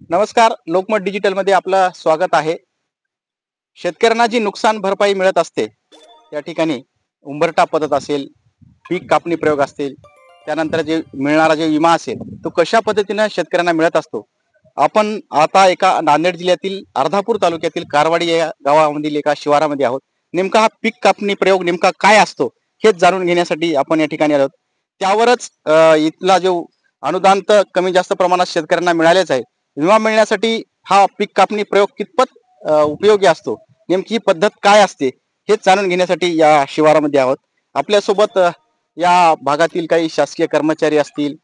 नमस्कार. लोकमत डिजिटल मध्ये आपलं स्वागत आहे. शेतकऱ्यांना जी नुकसान भरपाई मिळत असते त्या ठिकाणी उंबरठा पद्धत असेल, पीक कापणी प्रयोग असतील, त्यानंतर जे मिळणारा जे विमा असेल तो कशा पद्धतीने शेतकऱ्यांना मिळत असतो. आपण आता एका नांदेड जिल्ह्यातील अर्धापूर तालुक्यातील कारवाडी या गावामधील एका शिवारामध्ये आहोत. नेमका हा पीक कापणी प्रयोग नेमका काय असतो हेच जाणून घेण्यासाठी आपण या ठिकाणी आलो. त्यावरच इथला जो अनुदान तर कमी जास्त प्रमाणात शेतकऱ्यांना मिळालेच आहे. विमा मिळण्यासाठी हा पीक कापणी प्रयोग कितपत उपयोगी असतो, नेमकी ही पद्धत काय असते हेच जाणून घेण्यासाठी या शिवारामध्ये आहोत. आपल्यासोबत या भागातील काही शासकीय कर्मचारी असतील,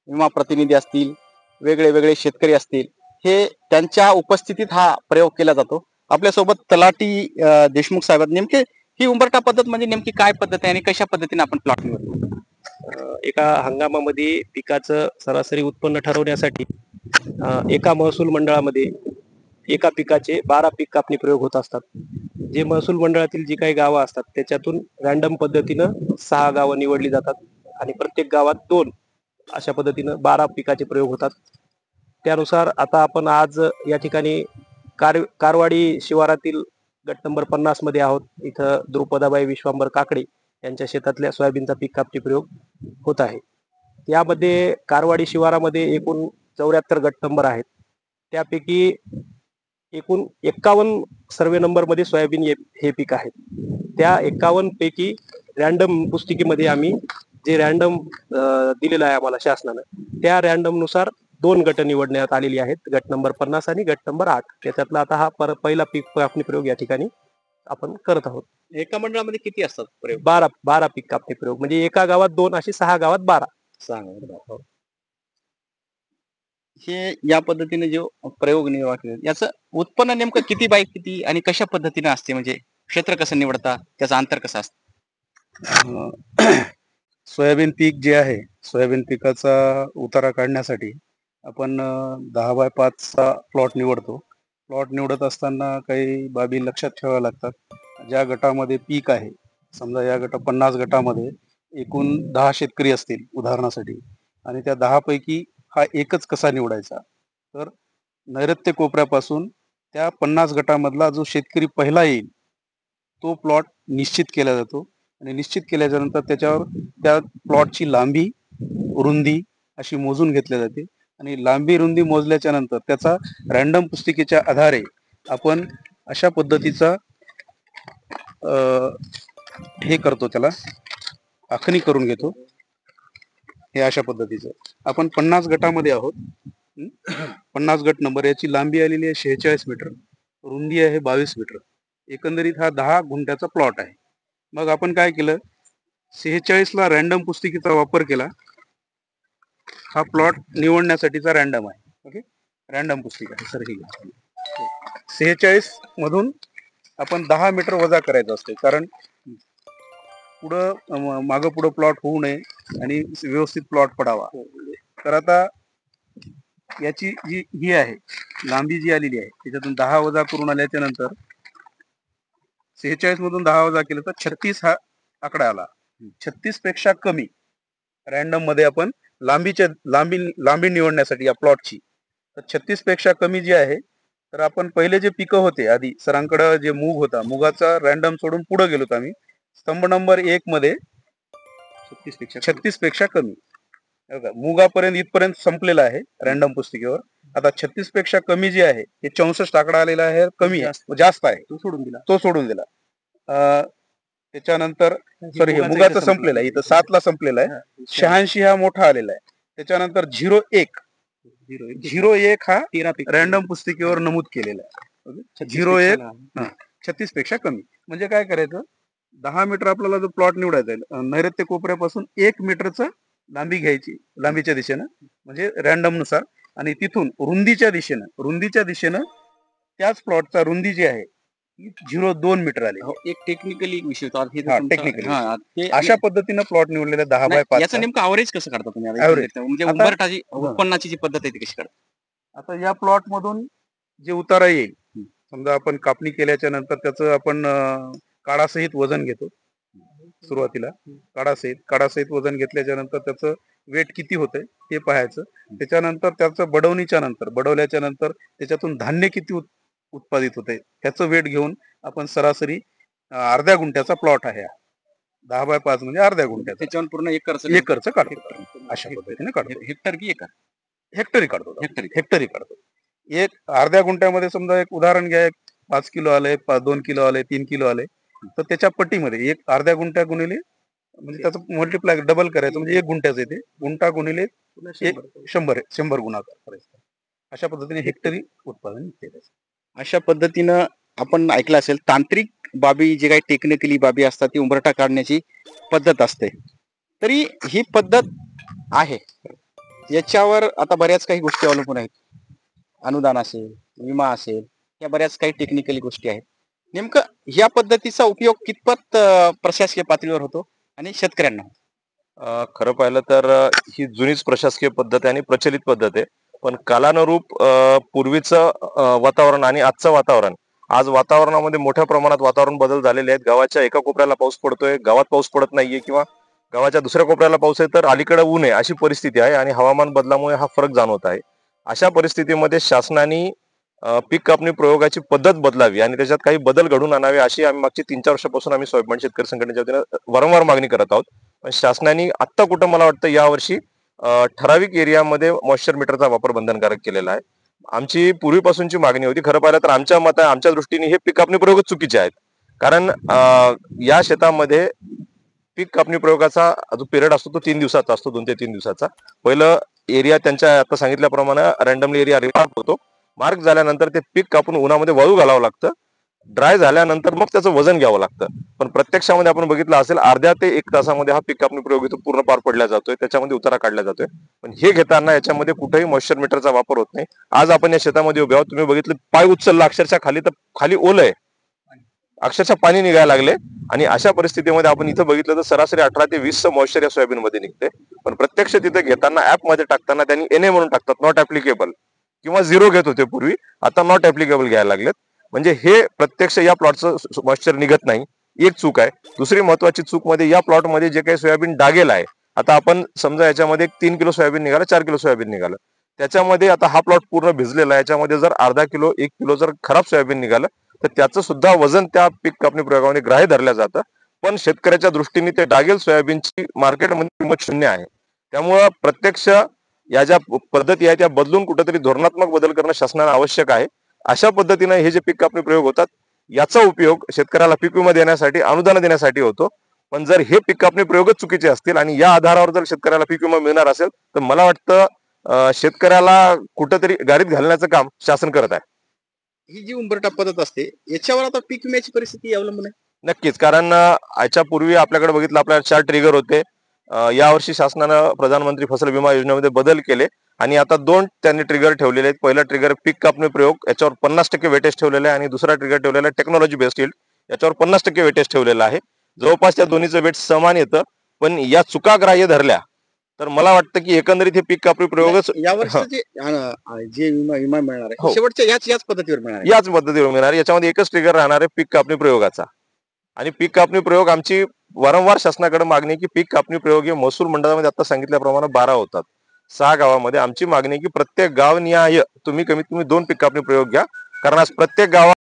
विमा प्रतिनिधी असतील, वेगळे वेगळे शेतकरी असतील, हे त्यांच्या उपस्थितीत हा प्रयोग केला जातो. आपल्यासोबत तलाठी देशमुख साहेब नेमके ही उंबरठा पद्धत म्हणजे नेमकी काय पद्धत आहे आणि कशा पद्धतीने आपण प्लॉट निवडतो. एका हंगामामध्ये पिकाचं सरासरी उत्पन्न ठरवण्यासाठी एका महसूल मंडळामध्ये एका पिकाचे 12 पीक कापणी प्रयोग होत असतात. जे महसूल मंडळातील जी काही गावं असतात त्याच्यातून रँडम पद्धतीनं 6 गावं निवडली जातात आणि प्रत्येक गावात 2 अशा पद्धतीनं 12 पिकाचे प्रयोग होतात. त्यानुसार आता आपण आज या ठिकाणी कारवाडी शिवारातील गट नंबर 50 मध्ये आहोत. इथं द्रुपदाबाई विश्वांबर काकडे यांच्या शेतातल्या सोयाबीनचा पीक कापणी प्रयोग होत आहे. यामध्ये कारवाडी शिवारामध्ये एकूण 74 गट नंबर आहेत. त्यापैकी एकूण 51 सर्वे नंबर मध्ये सोयाबीन हे पीक आहे. त्या 51 पैकी रँडम पुस्तिकेमध्ये आम्ही जे रँडम दिलेलं आहे आम्हाला शासनानं, त्या रँडम नुसार 2 गट निवडण्यात आलेली आहेत. गट नंबर 50 आणि गट नंबर 8. त्याच्यातला आता हा पहिला पीक कापणी प्रयोग या ठिकाणी आपण करत आहोत. एका मंडळामध्ये किती असतात प्रयोग? 12 पीक कापणी प्रयोग म्हणजे एका गावात 2 अशी 6 गावात 12. सांगा. हे या पद्धतीने जो प्रयोग निवडा याचं उत्पन्न नेमकं किती बाय किती आणि कशा पद्धतीने असते, म्हणजे क्षेत्र कसं निवडता, त्याचं अंतर कसं असतं. सोयाबीन पीक जे आहे, सोयाबीन पिकाचा उतारा काढण्यासाठी आपण 10x5 चा प्लॉट निवडतो. प्लॉट निवडत असताना काही बाबी लक्षात ठेवाव्या लागतात. ज्या गटामध्ये पीक आहे, समजा या 50 गटामध्ये एकूण 10 शेतकरी असतील उदाहरणासाठी, आणि त्या 10 पैकी हा एकच कसा निवडायचा, तर नैऋत्य कोपऱ्यापासून त्या 50 गटामधला जो शेतकरी पहिला येईल तो प्लॉट निश्चित केला जातो. आणि निश्चित केल्याच्या नंतर त्याच्यावर त्या प्लॉटची लांबी रुंदी अशी मोजून घेतली जाते. आणि लांबी रुंदी मोजल्याच्या नंतर त्याचा रँडम पुस्तिकेच्या आधारे आपण अशा पद्धतीचा हे करतो, त्याला आखणी करून घेतो. हे अशा पद्धतीचं आपण 50 गटामध्ये आहोत. 50 गट नंबर, याची लांबी आलेली आहे 46 मीटर, रुंदी आहे 22 मीटर. एकंदरीत हा 10 गुंठ्याचा प्लॉट आहे. मग आपण काय केलं, 46 ला रँडम पुस्तिकेचा वापर केला. हा प्लॉट निवडण्यासाठीचा रँडम आहे. ओके, रँडम पुस्तिका आहे सर. ही 46 मधून आपण 10 मीटर वजा करायचं असते, कारण पुढं मागं पुढं प्लॉट होऊ नये आणि व्यवस्थित प्लॉट पडावा. तर आता याची जी ही आहे लांबी जी आलेली आहे त्याच्यातून 10 वजा करून आल्याच्या नंतर 46 मधून 10 वजा केलं तर 36 हा आकडा आला. 36 पेक्षा कमी रँडम मध्ये आपण लांबी निवडण्यासाठी या प्लॉटची, तर 36 पेक्षा कमी जी आहे, तर आपण पहिले जे पिकं होते आधी सरांकडे जे मूग होता, मुगाचा रँडम सोडून पुढे गेलो आम्ही. स्तंभ नंबर 1 मध्ये 36 पेक्षा कमी मुगापर्यंत इथपर्यंत संपलेला आहे रँडम पुस्तिकेवर. आता 36 पेक्षा कमी जे आहे हे 64 आकडा आलेला आहे, कमी जास्त आहे, तो सोडून दिला. त्याच्यानंतर सॉरी, हे मुगाचं संपलेला आहे, इथं 7 ला संपलेला आहे. 86 हा मोठा आलेला आहे. त्याच्यानंतर 01 हा रँडम पुस्तिकेवर नमूद केलेला आहे. 01 36 पेक्षा कमी. म्हणजे काय करायचं, 10 मीटर आपल्याला जो प्लॉट निवडायचा आहे, नैऋत्य कोपऱ्यापासून 1 मीटरचं लांबी घ्यायची, लांबीच्या दिशेनं म्हणजे रँडम नुसार. आणि तिथून रुंदीच्या दिशेनं त्याच प्लॉटचा रुंदी जी आहे 0.2 मीटर आली. एक टेक्निकली विषय टेक्निकली अशा पद्धतीनं प्लॉट निवडलेला 10x5. याचं नेमकं ॲव्हरेज कसं काढता तुम्ही, म्हणजे उंबरठाची उत्पन्नाची जी पद्धत आहे ती कशी काढता. आता या प्लॉट मधून जे उतारा येईल, समजा आपण कापणी केल्याच्या नंतर त्याचं आपण काढासहित वजन घेतो. सुरुवातीला काढासहित वजन घेतल्याच्या नंतर त्याचं वेट किती होतंय ते पाहायचं. त्याच्यानंतर त्याचं बडवल्याच्या नंतर त्याच्यातून धान्य किती उत्पादित होते त्याचं वेट घेऊन आपण सरासरी अर्ध्या गुंठ्याचा प्लॉट आहे हा. 10 बाय 5 म्हणजे अर्ध्या गुंठ्याचा त्याच्यावर पूर्ण एकरचं काढतो. अशा पद्धतीने काढतो. हेक्टर की एकर? हेक्टरी काढतो. हेक्टरी काढतो. एक अर्ध्या गुंठ्यामध्ये समजा एक उदाहरण घ्या, 5 किलो आले, 2 किलो आले, 3 किलो आले, तर त्याच्या पट्टीमध्ये एक अर्ध्या गुंठ्या गुणिले म्हणजे त्याचं मल्टिप्लाय डबल करायचं म्हणजे 1 गुंठ्याचं येते. गुंठा गुणिले 100 गुणाकार करायचा. अशा पद्धतीने हेक्टरी उत्पादन निघते. अशा पद्धतीनं आपण ऐकलं असेल तांत्रिक बाबी जे काही टेक्निकली बाबी असतात ती उंबरठा काढण्याची पद्धत असते. तरी ही पद्धत आहे, याच्यावर आता बऱ्याच काही गोष्टी अवलंबून आहेत. अनुदान असेल, विमा असेल, या बऱ्याच काही टेक्निकली गोष्टी आहेत. नेमकं या पद्धतीचा उपयोग कितपत प्रशासकीय पातळीवर होतो आणि शेतकऱ्यांना होतो? खरं पाहिलं तर ही जुनीच प्रशासकीय पद्धत आहे आणि प्रचलित पद्धत आहे. पण कालानुरूप पूर्वीचं वातावरण आणि आजचं वातावरण, आज वातावरणामध्ये मोठ्या प्रमाणात वातावरण बदल झालेले आहेत. गावाच्या एका कोपऱ्याला पाऊस पडतोय, गावात पाऊस पडत नाहीये, किंवा गावाच्या दुसऱ्या कोपऱ्याला पाऊस आहे तर अलीकडे ऊन आहे, अशी परिस्थिती आहे. आणि हवामान बदलामुळे हा फरक जाणवत आहे. अशा परिस्थितीमध्ये शासनाने पीक कापणी प्रयोगाची पद्धत बदलावी आणि त्याच्यात काही बदल घडून आणावे, अशी आम्ही मागची 3-4 वर्षापासून आम्ही स्वाभिमान शेतकरी संघटनेच्या वतीनं वारंवार मागणी करत आहोत. पण शासनाने आत्ता कुठं मला वाटतं यावर्षी ठराविक एरियामध्ये मॉइश्चर मीटरचा वापर बंधनकारक केलेला आहे. आमची पूर्वीपासूनची मागणी होती. खरं पाहिलं तर आमच्या दृष्टीने हे पीक कापणी प्रयोगच चुकीचे आहेत. कारण या शेतामध्ये पीक कापणी प्रयोगाचा जो पिरियड असतो तो 3 दिवसाचा असतो, 2 ते 3 दिवसाचा. पहिलं एरिया त्यांच्या आता सांगितल्याप्रमाणे रँडमली एरिया रिमार्क होतो. मार्क झाल्यानंतर ते पीक कापून उन्हामध्ये वाळू घालावं लागतं. ड्राय झाल्यानंतर मग त्याचं वजन घ्यावं लागतं. पण प्रत्यक्षामध्ये आपण बघितलं असेल अर्ध्या ते 1 तासामध्ये हा पीक कापणी प्रयोग इथं पूर्ण पार पडला जातोय, त्याच्यामध्ये उतारा काढला जातोय. पण हे घेताना याच्यामध्ये कुठेही मॉइश्चर मीटरचा वापर होत नाही. आज आपण या शेतामध्ये उभे आहोत, तुम्ही बघितलं पाय उचलला अक्षरशः खाली तर खाली ओलं आहे, अक्षरशः पाणी निघायला लागले. आणि अशा परिस्थितीमध्ये आपण इथं बघितलं तर सरासरी 18 ते 20 मॉइश्चर या सोयाबीन मध्ये निघते. पण प्रत्यक्ष तिथे घेताना ऍप मध्ये टाकताना त्यांनी NA म्हणून टाकतात, नॉट ऍप्लिकेबल, किंवा 0 घेत होते पूर्वी, आता नॉट ऍप्लिकेबल घ्यायला लागलेत. म्हणजे हे प्रत्यक्ष या प्लॉटचं मॉइश्चर निघत नाही, एक चूक आहे. दुसरी महत्वाची चूक मध्ये या प्लॉट मध्ये जे काही सोयाबीन डागेल आहे, आता आपण समजा याच्यामध्ये 3 किलो सोयाबीन निघालं, 4 किलो सोयाबीन निघालं, त्याच्यामध्ये आता हा प्लॉट पूर्ण भिजलेला आहे. याच्यामध्ये जर अर्धा किलो 1 किलो जर खराब सोयाबीन निघालं तर त्याचं सुद्धा वजन त्या पीक कापणी प्रयोगामध्ये ग्राह्य धरलं जातं. पण शेतकऱ्याच्या दृष्टीने ते डागेल सोयाबीनची मार्केटमध्ये किंमत 0 आहे. त्यामुळं प्रत्यक्ष या ज्या पद्धती आहेत त्या बदलून कुठेतरी धोरणात्मक बदल करणं शासनाला आवश्यक आहे. अशा पद्धतीने हे जे पीक कापणी प्रयोग होतात याचा उपयोग शेतकऱ्याला पीक विमा देण्यासाठी, अनुदान देण्यासाठी होतो. पण जर हे पीक कापणी प्रयोगच चुकीचे असतील आणि या आधारावर जर शेतकऱ्याला पीक विमा मिळणार असेल तर मला वाटतं शेतकऱ्याला कुठंतरी गाडीत घालण्याचं काम शासन करत आहे. ही जी उंबरठा पद्धत असते याच्यावर आता पीक विम्याची परिस्थिती अवलंबून आहे. नक्कीच, कारण याच्या पूर्वी आपल्याकडे बघितलं आपल्याला 4 ट्रिगर होते. यावर्षी शासनानं प्रधानमंत्री फसल विमा योजनेमध्ये बदल केले आणि आता 2 त्यांनी ट्रिगर ठेवलेले आहेत. पहिला ट्रिगर पीक कापणी प्रयोग, याच्यावर 50% वेटेज ठेवलेलं आहे, आणि दुसरा ट्रिगर ठेवलेला आहे टेक्नॉलॉजी बेस्ड यील्ड, याच्यावर 50% वेटेज ठेवलेलं आहे. जवळपास त्या दोन्हीचं वेट समान येतं. पण या चुका ग्राह्य धरल्या तर मला वाटतं की एकंदरीत हे पीक कापणी प्रयोगच यावर्षी जे विमा मिळणार आहे शेवटच्या याच पद्धतीवर मिळणार आहे. याच पद्धतीवर मिळणार. याच्यामध्ये एकच ट्रिगर राहणार आहे पीक कापणी प्रयोगाचा. आणि पीक कापणी प्रयोग आमची वारंवार शासनाकडे मागणी आहे की पीक कापणी प्रयोग हे महसूल मंडळामध्ये आता सांगितल्याप्रमाणे 12 होतात 6 गावामध्ये. आमची मागणी आहे की प्रत्येक गाव निहाय तुम्ही कमीत कमी 2 पीक कापणी प्रयोग घ्या, कारण आज प्रत्येक गावात